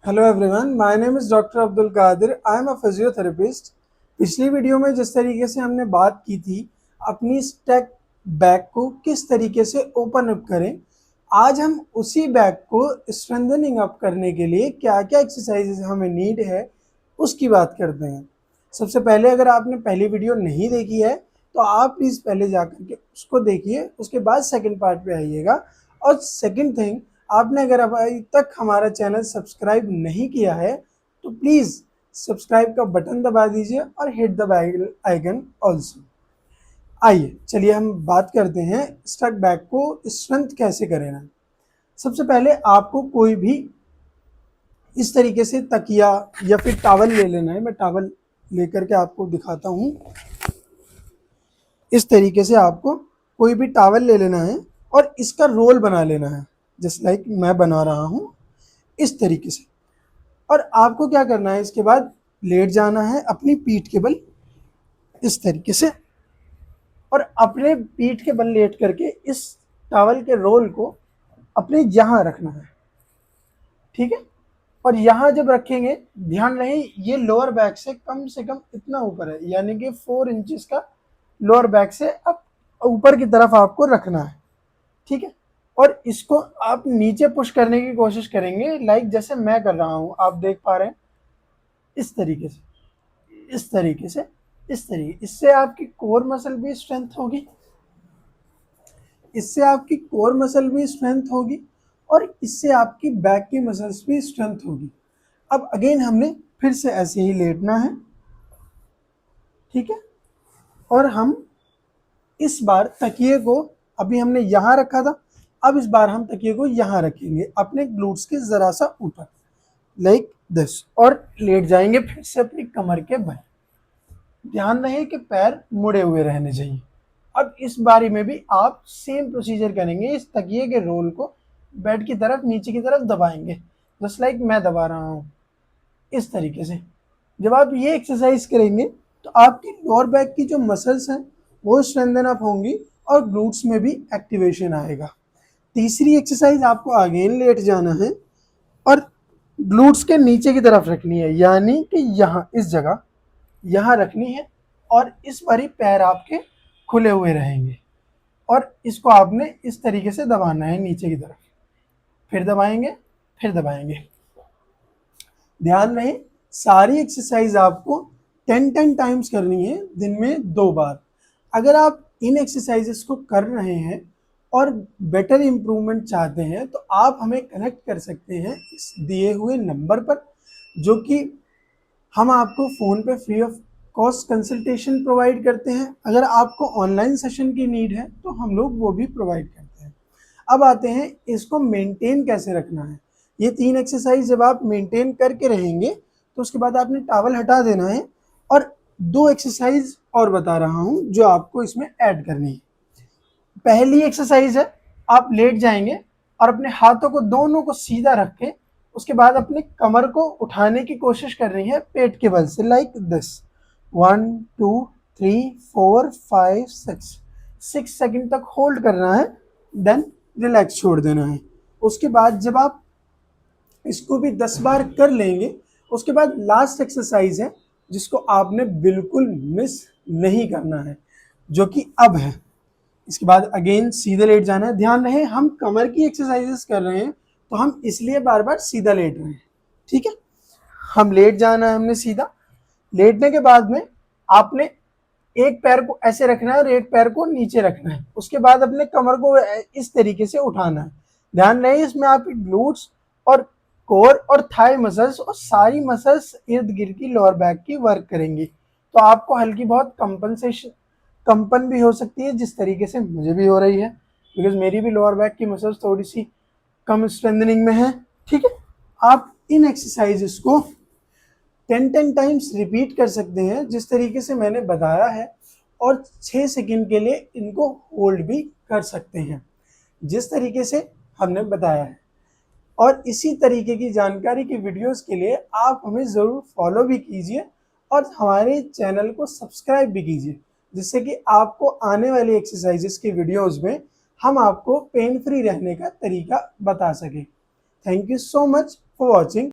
Hello everyone, my name is doctor Abdul Qadir. I am a physiotherapist. पिछली video में जिस तरीके से हमने बात की थी अपनी स्टेक बैक को किस तरीके से ओपन अप करें, आज हम उसी बैक को स्ट्रेंथनिंग अप करने के लिए क्या क्या एक्सरसाइजेज हमें नीड है उसकी बात करते हैं। सबसे पहले अगर आपने पहली वीडियो नहीं देखी है तो आप प्लीज़ पहले जा कर के उसको देखिए, उसके बाद सेकंड पार्ट पे आइएगा। और सेकंड थिंग, आपने अगर अभी तक हमारा चैनल सब्सक्राइब नहीं किया है तो प्लीज़ सब्सक्राइब का बटन दबा दीजिए और hit the bell icon also. आइए चलिए हम बात करते हैं स्टक बैक को स्ट्रेंथ कैसे करें ना। सबसे पहले आपको कोई भी इस तरीके से तकिया या फिर टॉवल ले लेना है। मैं टॉवल लेकर के आपको दिखाता हूँ। इस तरीके से आपको कोई भी टॉवल ले लेना है और इसका रोल बना लेना है, जस्ट लाइक मैं बना रहा हूँ इस तरीके से। और आपको क्या करना है, इसके बाद लेट जाना है अपनी पीठ के बल इस तरीके से, और अपने पीठ के बल लेट करके इस टॉवल के रोल को अपने यहाँ रखना है, ठीक है। और यहाँ जब रखेंगे, ध्यान रहे ये लोअर बैक से कम इतना ऊपर है, यानी कि 4 इंचेस का लोअर बैक से अब ऊपर की तरफ आपको रखना है, ठीक है। और इसको आप नीचे पुश करने की कोशिश करेंगे, लाइक जैसे मैं कर रहा हूँ, आप देख पा रहे हैं इस तरीके से, इस तरीके से, इस तरीके। इससे आपकी कोर मसल भी स्ट्रेंथ होगी, इससे आपकी कोर मसल भी स्ट्रेंथ होगी और इससे आपकी बैक की मसल्स भी स्ट्रेंथ होगी। अब अगेन हमने फिर से ऐसे ही लेटना है, ठीक है। और हम इस बार तकिए को, अभी हमने यहाँ रखा था, अब इस बार हम तकिए को यहाँ रखेंगे अपने ग्लूट्स के ज़रा सा ऊपर, लाइक दिस, और लेट जाएंगे फिर से अपनी कमर के बल। ध्यान रहे कि पैर मुड़े हुए रहने चाहिए। अब इस बारी में भी आप सेम प्रोसीजर करेंगे, इस तकिए के रोल को बेड की तरफ नीचे की तरफ दबाएंगे, जस्ट लाइक मैं दबा रहा हूँ इस तरीके से। जब आप ये एक्सरसाइज करेंगे तो आपकी लोअर बैक की जो मसल्स हैं वो स्ट्रेंथन अप होंगी और ग्लूट्स में भी एक्टिवेशन आएगा। तीसरी एक्सरसाइज, आपको अगेन लेट जाना है और ग्लूट्स के नीचे की तरफ रखनी है, यानी कि यहाँ इस जगह यहाँ रखनी है, और इस बारी पैर आपके खुले हुए रहेंगे और इसको आपने इस तरीके से दबाना है नीचे की तरफ, फिर दबाएंगे, फिर दबाएंगे। ध्यान रहे सारी एक्सरसाइज आपको 10 टाइम्स करनी है, दिन में 2 बार। अगर आप इन एक्सरसाइजेस को कर रहे हैं और बेटर इम्प्रूवमेंट चाहते हैं तो आप हमें कनेक्ट कर सकते हैं इस दिए हुए नंबर पर, जो कि हम आपको फ़ोन पे free of cost consultation provide करते हैं। अगर आपको ऑनलाइन सेशन की नीड है तो हम लोग वो भी प्रोवाइड करते हैं। अब आते हैं इसको मेंटेन कैसे रखना है। ये 3 एक्सरसाइज जब आप मेंटेन करके रहेंगे तो उसके बाद आपने टॉवल हटा देना है, और 2 एक्सरसाइज और बता रहा हूँ जो आपको इसमें ऐड करनी है। पहली एक्सरसाइज है, आप लेट जाएंगे और अपने हाथों को दोनों को सीधा रख के उसके बाद अपने कमर को उठाने की कोशिश कर रही है पेट के बल से, लाइक दिस। 1 2 3 4 5 6 सेकंड तक होल्ड करना है, देन रिलैक्स छोड़ देना है। उसके बाद जब आप इसको भी 10 बार कर लेंगे, उसके बाद लास्ट एक्सरसाइज है जिसको आपने बिल्कुल मिस नहीं करना है, जो कि अब है। इसके बाद अगेन सीधे लेट जाना है। ध्यान रहे हम कमर की एक्सरसाइजेस कर रहे हैं तो हम इसलिए बार बार सीधा लेट रहे हैं, ठीक है। हम लेट जाना है हमने सीधा। लेटने के बाद में आपने एक पैर को ऐसे रखना है और एक पैर को नीचे रखना है, उसके बाद अपने कमर को इस तरीके से उठाना है। ध्यान रहे इसमें आपकी ग्लूट्स और कोर और थाई मसल्स और सारी मसल्स इर्द गिर्द की लोअर बैक की वर्क करेंगी, तो आपको हल्की बहुत कंपन भी हो सकती है, जिस तरीके से मुझे भी हो रही है, बिकॉज मेरी भी लोअर बैक की मसल्स थोड़ी सी कम स्ट्रेंथनिंग में है, ठीक है। आप इन एक्सरसाइजेस को 10 टाइम्स रिपीट कर सकते हैं जिस तरीके से मैंने बताया है, और 6 सेकंड के लिए इनको होल्ड भी कर सकते हैं जिस तरीके से हमने बताया है। और इसी तरीके की जानकारी की वीडियोस के लिए आप हमें ज़रूर फॉलो भी कीजिए और हमारे चैनल को सब्सक्राइब भी कीजिए, जिससे कि आपको आने वाली एक्सरसाइजेस की वीडियोस में हम आपको पेन फ्री रहने का तरीका बता सकें। Thank you so much for watching.